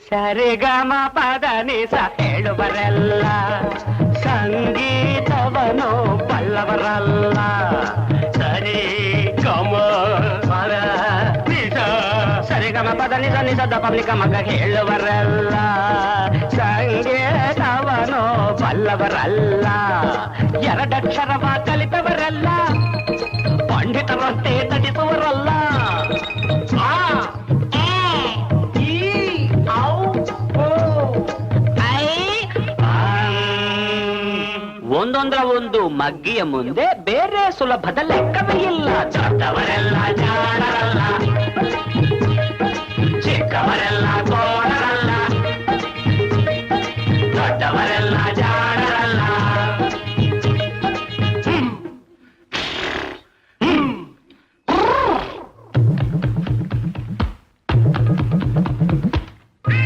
ಸರಿಗಮ ಪದ ನಿಸ ಹೇಳುವರೆಲ್ಲ ಸಂಗೀತವನು ಬಲ್ಲವರಲ್ಲ. ಸರಿ ಗಮ ಪದ ನಿಸ ಸರಿಗಮ ಪದ ನಿಸ ನಿಸದ ಪಬ್ಲಿಕ ಮಗ ಹೇಳುವರಲ್ಲ ಸಂಗೀತವನು ಬಲ್ಲವರಲ್ಲ. ಎರಡಕ್ಷರವ ಕಲಿತವರಲ್ಲ ಪಂಡಿತರಂತೆ ತಟಿಸುವರಲ್ಲ. ಒಂದೊಂದರ ಒಂದು ಮಗ್ಗಿಯ ಮುಂದೆ ಬೇರೆ ಸುಲಭದ ಲೆಕ್ಕವೇ ಇಲ್ಲ. ದೊಡ್ಡವರೆಲ್ಲ ಜಾಣರಲ್ಲ, ಚಿಕ್ಕವರೆಲ್ಲ